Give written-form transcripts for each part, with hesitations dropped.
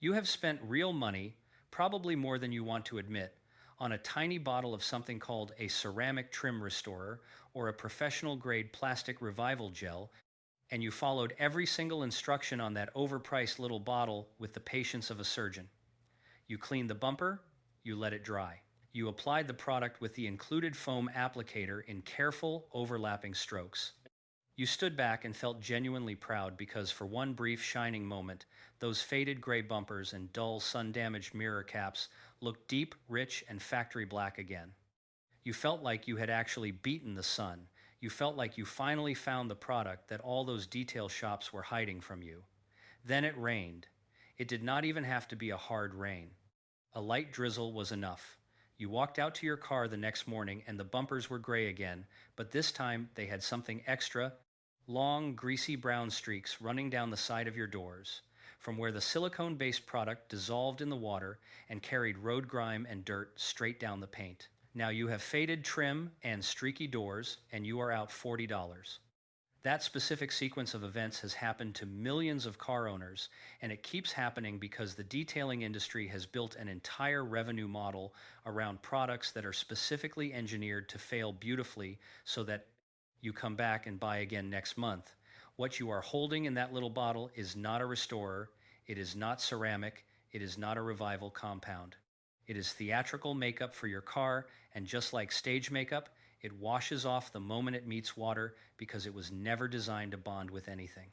You have spent real money, probably more than you want to admit, on a tiny bottle of something called a ceramic trim restorer or a professional grade plastic revival gel, and you followed every single instruction on that overpriced little bottle with the patience of a surgeon. You cleaned the bumper, you let it dry. You applied the product with the included foam applicator in careful, overlapping strokes. You stood back and felt genuinely proud because for one brief shining moment, those faded gray bumpers and dull sun-damaged mirror caps looked deep, rich, and factory black again. You felt like you had actually beaten the sun. You felt like you finally found the product that all those detail shops were hiding from you. Then it rained. It did not even have to be a hard rain. A light drizzle was enough. You walked out to your car the next morning and the bumpers were gray again, but this time they had something extra: long, greasy brown streaks running down the side of your doors, from where the silicone-based product dissolved in the water and carried road grime and dirt straight down the paint. Now you have faded trim and streaky doors, and you are out $40. That specific sequence of events has happened to millions of car owners, and it keeps happening because the detailing industry has built an entire revenue model around products that are specifically engineered to fail beautifully so that you come back and buy again next month. What you are holding in that little bottle is not a restorer, it is not ceramic, it is not a revival compound. It is theatrical makeup for your car, and just like stage makeup, it washes off the moment it meets water because it was never designed to bond with anything.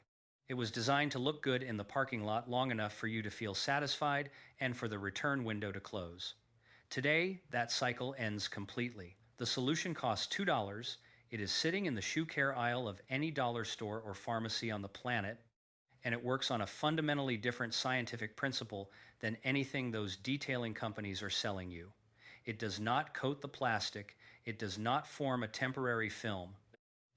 It was designed to look good in the parking lot long enough for you to feel satisfied and for the return window to close. Today, that cycle ends completely. The solution costs $2. It is sitting in the shoe care aisle of any dollar store or pharmacy on the planet, and it works on a fundamentally different scientific principle than anything those detailing companies are selling you. It does not coat the plastic, it does not form a temporary film.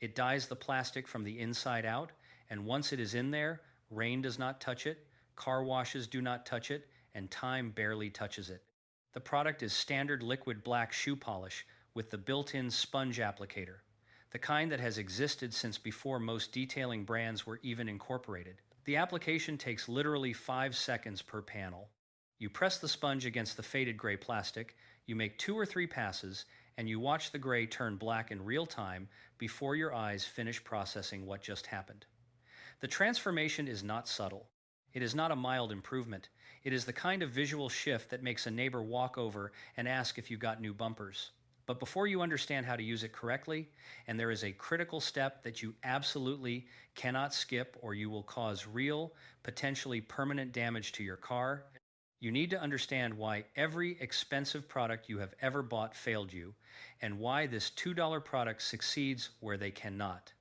It dyes the plastic from the inside out, and once it is in there, rain does not touch it, car washes do not touch it, and time barely touches it. The product is standard liquid black shoe polish with the built-in sponge applicator, the kind that has existed since before most detailing brands were even incorporated. The application takes literally 5 seconds per panel. You press the sponge against the faded gray plastic, you make 2 or 3 passes, and you watch the gray turn black in real time before your eyes finish processing what just happened. The transformation is not subtle. It is not a mild improvement. It is the kind of visual shift that makes a neighbor walk over and ask if you got new bumpers. But before you understand how to use it correctly, and there is a critical step that you absolutely cannot skip or you will cause real, potentially permanent damage to your car, you need to understand why every expensive product you have ever bought failed you, and why this $2 product succeeds where they cannot.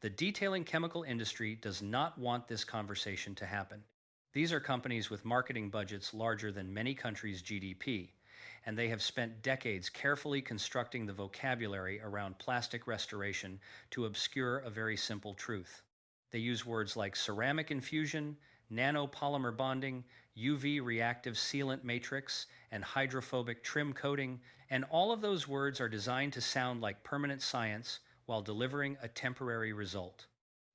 The detailing chemical industry does not want this conversation to happen. These are companies with marketing budgets larger than many countries' GDP, and they have spent decades carefully constructing the vocabulary around plastic restoration to obscure a very simple truth. They use words like ceramic infusion, nanopolymer bonding, UV reactive sealant matrix, and hydrophobic trim coating, and all of those words are designed to sound like permanent science while delivering a temporary result.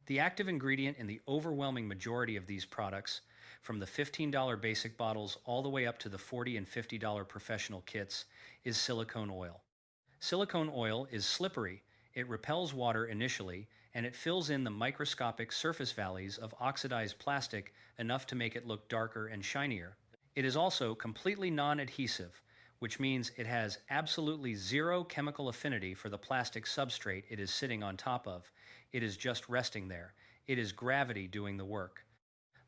The active ingredient in the overwhelming majority of these products, from the $15 basic bottles all the way up to the $40 and $50 professional kits, is silicone oil. Silicone oil is slippery, it repels water initially, and it fills in the microscopic surface valleys of oxidized plastic enough to make it look darker and shinier. It is also completely non-adhesive, which means it has absolutely zero chemical affinity for the plastic substrate it is sitting on top of. It is just resting there. It is gravity doing the work.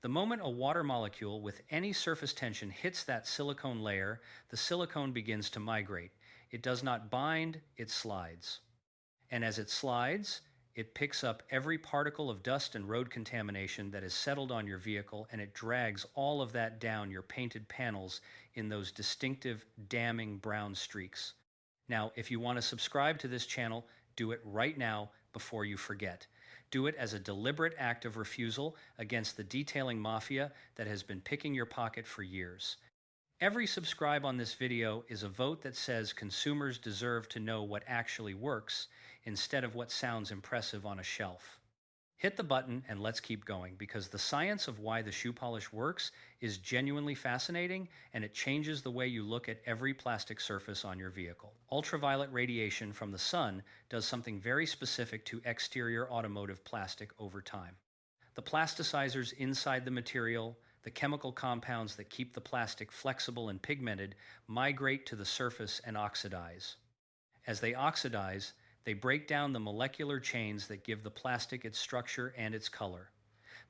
The moment a water molecule with any surface tension hits that silicone layer, the silicone begins to migrate. It does not bind, it slides. And as it slides, it picks up every particle of dust and road contamination that has settled on your vehicle, and it drags all of that down your painted panels in those distinctive, damning brown streaks. Now, if you want to subscribe to this channel, do it right now before you forget. Do it as a deliberate act of refusal against the detailing mafia that has been picking your pocket for years. Every subscribe on this video is a vote that says consumers deserve to know what actually works instead of what sounds impressive on a shelf. Hit the button and let's keep going because the science of why the shoe polish works is genuinely fascinating and it changes the way you look at every plastic surface on your vehicle. Ultraviolet radiation from the sun does something very specific to exterior automotive plastic over time. The plasticizers inside the material, the chemical compounds that keep the plastic flexible and pigmented, migrate to the surface and oxidize. As they oxidize, they break down the molecular chains that give the plastic its structure and its color.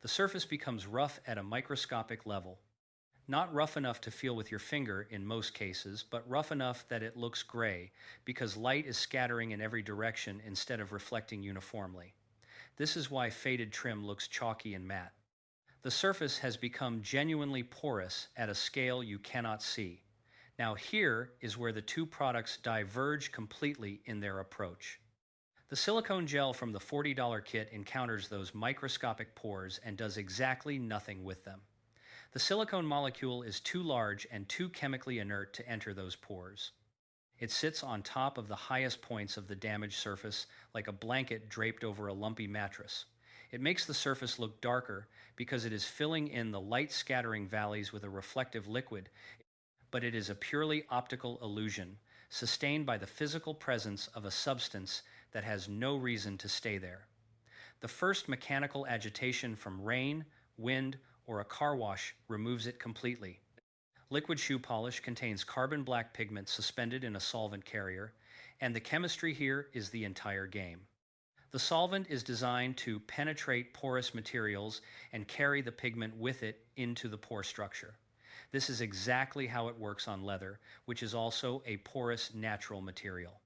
The surface becomes rough at a microscopic level. Not rough enough to feel with your finger in most cases, but rough enough that it looks gray because light is scattering in every direction instead of reflecting uniformly. This is why faded trim looks chalky and matte. The surface has become genuinely porous at a scale you cannot see. Now here is where the two products diverge completely in their approach. The silicone gel from the $40 kit encounters those microscopic pores and does exactly nothing with them. The silicone molecule is too large and too chemically inert to enter those pores. It sits on top of the highest points of the damaged surface like a blanket draped over a lumpy mattress. It makes the surface look darker because it is filling in the light scattering valleys with a reflective liquid, but it is a purely optical illusion, sustained by the physical presence of a substance that has no reason to stay there. The first mechanical agitation from rain, wind, or a car wash removes it completely. Liquid shoe polish contains carbon black pigment suspended in a solvent carrier, and the chemistry here is the entire game. The solvent is designed to penetrate porous materials and carry the pigment with it into the pore structure. This is exactly how it works on leather, which is also a porous natural material.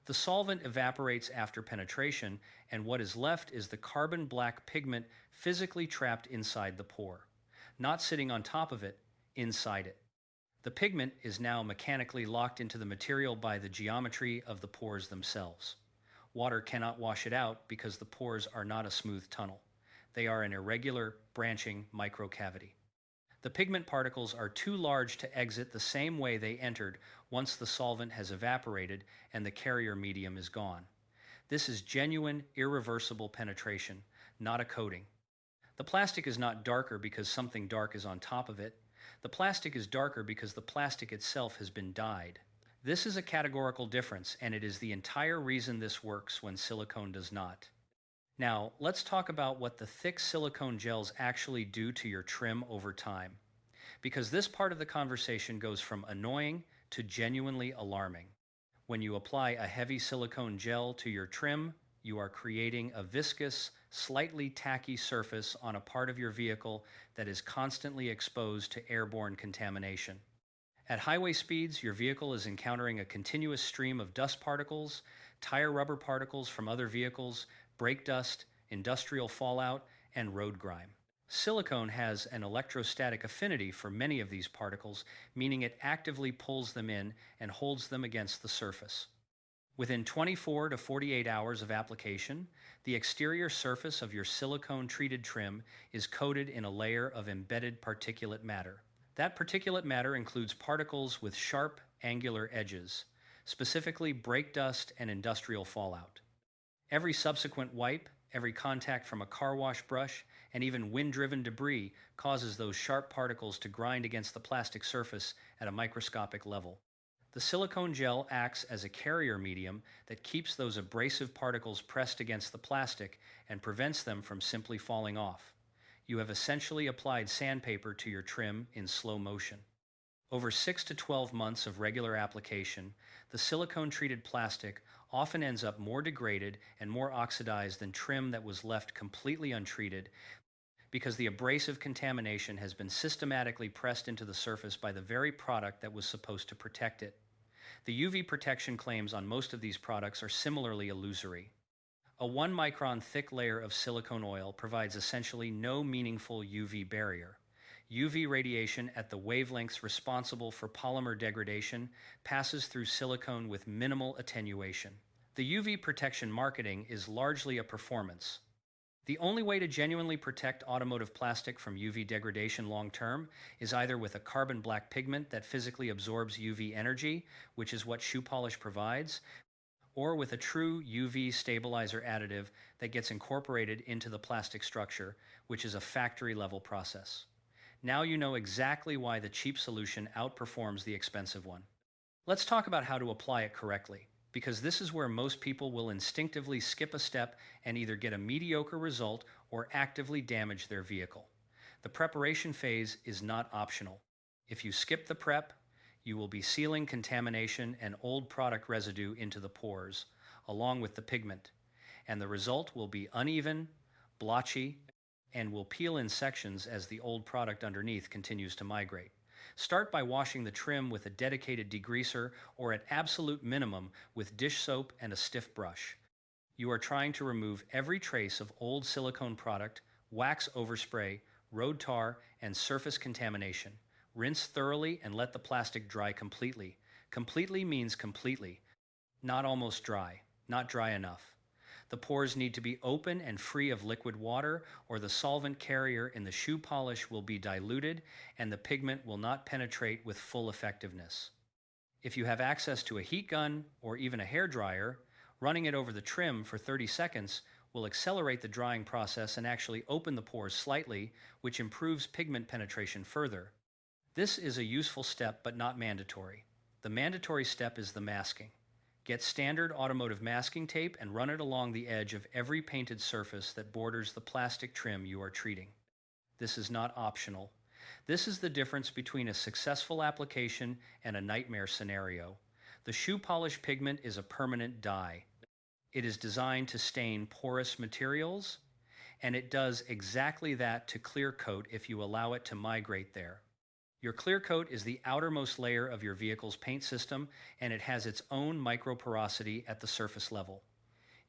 The solvent evaporates after penetration, and what is left is the carbon black pigment physically trapped inside the pore, not sitting on top of it, inside it. The pigment is now mechanically locked into the material by the geometry of the pores themselves. Water cannot wash it out because the pores are not a smooth tunnel. They are an irregular, branching microcavity. The pigment particles are too large to exit the same way they entered once the solvent has evaporated and the carrier medium is gone. This is genuine, irreversible penetration, not a coating. The plastic is not darker because something dark is on top of it. The plastic is darker because the plastic itself has been dyed. This is a categorical difference, and it is the entire reason this works when silicone does not. Now, let's talk about what the thick silicone gels actually do to your trim over time, because this part of the conversation goes from annoying to genuinely alarming. When you apply a heavy silicone gel to your trim, you are creating a viscous, slightly tacky surface on a part of your vehicle that is constantly exposed to airborne contamination. At highway speeds, your vehicle is encountering a continuous stream of dust particles, tire rubber particles from other vehicles, brake dust, industrial fallout, and road grime. Silicone has an electrostatic affinity for many of these particles, meaning it actively pulls them in and holds them against the surface. Within 24 to 48 hours of application, the exterior surface of your silicone-treated trim is coated in a layer of embedded particulate matter. That particulate matter includes particles with sharp, angular edges, specifically brake dust and industrial fallout. Every subsequent wipe, every contact from a car wash brush, and even wind-driven debris causes those sharp particles to grind against the plastic surface at a microscopic level. The silicone gel acts as a carrier medium that keeps those abrasive particles pressed against the plastic and prevents them from simply falling off. You have essentially applied sandpaper to your trim in slow motion. Over 6 to 12 months of regular application, the silicone-treated plastic often ends up more degraded and more oxidized than trim that was left completely untreated because the abrasive contamination has been systematically pressed into the surface by the very product that was supposed to protect it. The UV protection claims on most of these products are similarly illusory. A 1 micron thick layer of silicone oil provides essentially no meaningful UV barrier. UV radiation at the wavelengths responsible for polymer degradation passes through silicone with minimal attenuation. The UV protection marketing is largely a performance. The only way to genuinely protect automotive plastic from UV degradation long-term is either with a carbon black pigment that physically absorbs UV energy, which is what shoe polish provides, or with a true UV stabilizer additive that gets incorporated into the plastic structure, which is a factory level process. Now you know exactly why the cheap solution outperforms the expensive one. Let's talk about how to apply it correctly, because this is where most people will instinctively skip a step and either get a mediocre result or actively damage their vehicle. The preparation phase is not optional. If you skip the prep, you will be sealing contamination and old product residue into the pores, along with the pigment, and the result will be uneven, blotchy, and will peel in sections as the old product underneath continues to migrate. Start by washing the trim with a dedicated degreaser or at absolute minimum with dish soap and a stiff brush. You are trying to remove every trace of old silicone product, wax overspray, road tar, and surface contamination. Rinse thoroughly and let the plastic dry completely. Completely means completely, not almost dry, not dry enough. The pores need to be open and free of liquid water, or the solvent carrier in the shoe polish will be diluted and the pigment will not penetrate with full effectiveness. If you have access to a heat gun or even a hair dryer, running it over the trim for 30 seconds will accelerate the drying process and actually open the pores slightly, which improves pigment penetration further. This is a useful step but not mandatory. The mandatory step is the masking. Get standard automotive masking tape and run it along the edge of every painted surface that borders the plastic trim you are treating. This is not optional. This is the difference between a successful application and a nightmare scenario. The shoe polish pigment is a permanent dye. It is designed to stain porous materials, and it does exactly that to clear coat if you allow it to migrate there. Your clear coat is the outermost layer of your vehicle's paint system, and it has its own microporosity at the surface level.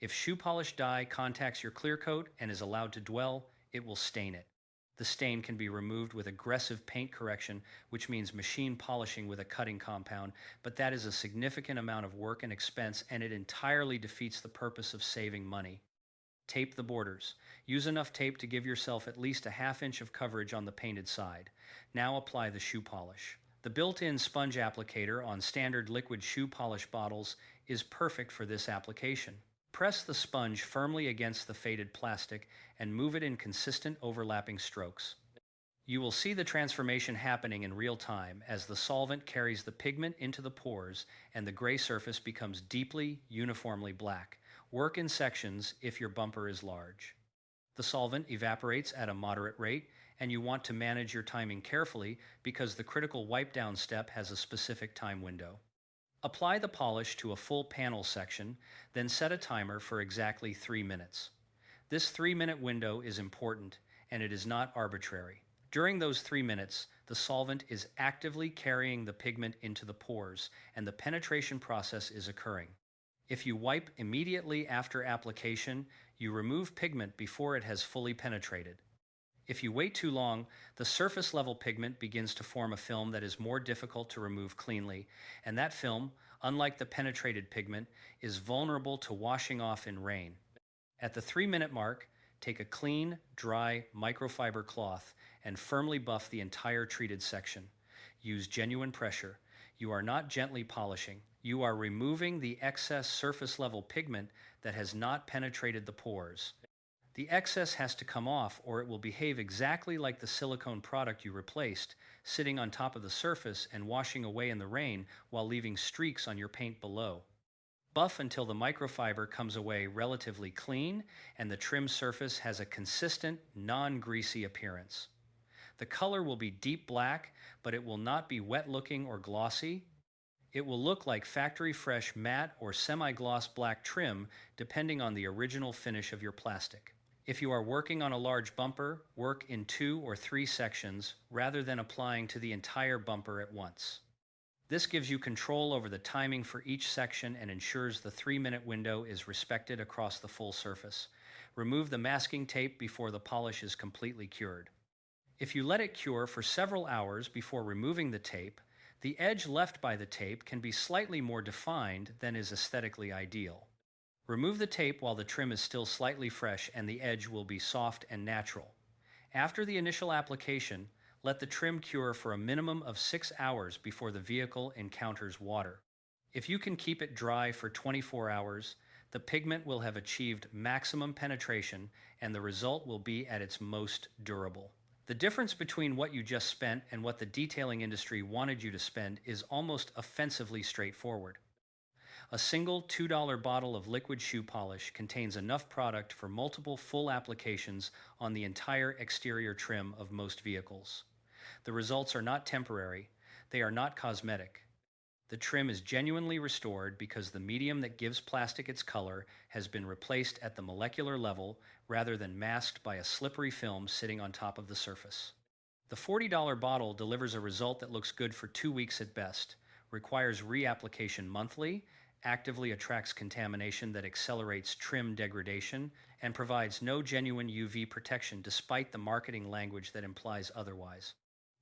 If shoe polish dye contacts your clear coat and is allowed to dwell, it will stain it. The stain can be removed with aggressive paint correction, which means machine polishing with a cutting compound, but that is a significant amount of work and expense, and it entirely defeats the purpose of saving money. Tape the borders. Use enough tape to give yourself at least a ½ inch of coverage on the painted side. Now apply the shoe polish. The built-in sponge applicator on standard liquid shoe polish bottles is perfect for this application. Press the sponge firmly against the faded plastic and move it in consistent overlapping strokes. You will see the transformation happening in real time as the solvent carries the pigment into the pores and the gray surface becomes deeply, uniformly black. Work in sections if your bumper is large. The solvent evaporates at a moderate rate, and you want to manage your timing carefully because the critical wipe down step has a specific time window. Apply the polish to a full panel section, then set a timer for exactly 3 minutes. This 3-minute window is important, and it is not arbitrary. During those 3 minutes, the solvent is actively carrying the pigment into the pores, and the penetration process is occurring. If you wipe immediately after application, you remove pigment before it has fully penetrated. If you wait too long, the surface level pigment begins to form a film that is more difficult to remove cleanly, and that film, unlike the penetrated pigment, is vulnerable to washing off in rain. At the 3-minute mark, take a clean, dry microfiber cloth and firmly buff the entire treated section. Use genuine pressure. You are not gently polishing. You are removing the excess surface level pigment that has not penetrated the pores. The excess has to come off or it will behave exactly like the silicone product you replaced, sitting on top of the surface and washing away in the rain while leaving streaks on your paint below. Buff until the microfiber comes away relatively clean and the trim surface has a consistent, non-greasy appearance. The color will be deep black, but it will not be wet-looking or glossy. It will look like factory-fresh matte or semi-gloss black trim depending on the original finish of your plastic. If you are working on a large bumper, work in 2 or 3 sections rather than applying to the entire bumper at once. This gives you control over the timing for each section and ensures the 3-minute window is respected across the full surface. Remove the masking tape before the polish is completely cured. If you let it cure for several hours before removing the tape, the edge left by the tape can be slightly more defined than is aesthetically ideal. Remove the tape while the trim is still slightly fresh and the edge will be soft and natural. After the initial application, let the trim cure for a minimum of 6 hours before the vehicle encounters water. If you can keep it dry for 24 hours, the pigment will have achieved maximum penetration and the result will be at its most durable. The difference between what you just spent and what the detailing industry wanted you to spend is almost offensively straightforward. A single $2 bottle of liquid shoe polish contains enough product for multiple full applications on the entire exterior trim of most vehicles. The results are not temporary, they are not cosmetic. The trim is genuinely restored because the medium that gives plastic its color has been replaced at the molecular level rather than masked by a slippery film sitting on top of the surface. The $40 bottle delivers a result that looks good for 2 weeks at best, requires reapplication monthly, actively attracts contamination that accelerates trim degradation, and provides no genuine UV protection despite the marketing language that implies otherwise.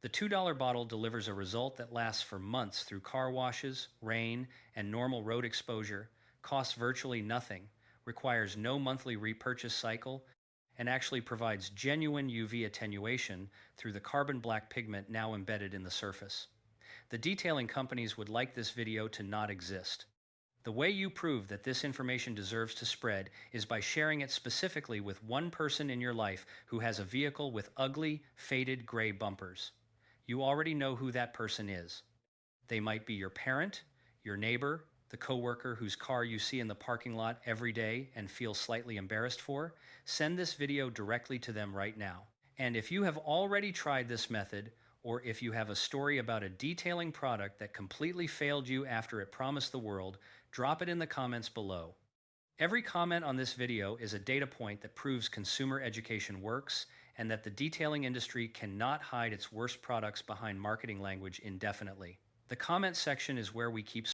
The $2 bottle delivers a result that lasts for months through car washes, rain, and normal road exposure, costs virtually nothing, requires no monthly repurchase cycle, and actually provides genuine UV attenuation through the carbon black pigment now embedded in the surface. The detailing companies would like this video to not exist. The way you prove that this information deserves to spread is by sharing it specifically with one person in your life who has a vehicle with ugly, faded gray bumpers. You already know who that person is. They might be your parent, your neighbor, the coworker whose car you see in the parking lot every day and feel slightly embarrassed for. Send this video directly to them right now. And if you have already tried this method, or if you have a story about a detailing product that completely failed you after it promised the world, drop it in the comments below. Every comment on this video is a data point that proves consumer education works and that the detailing industry cannot hide its worst products behind marketing language indefinitely. The comment section is where we keep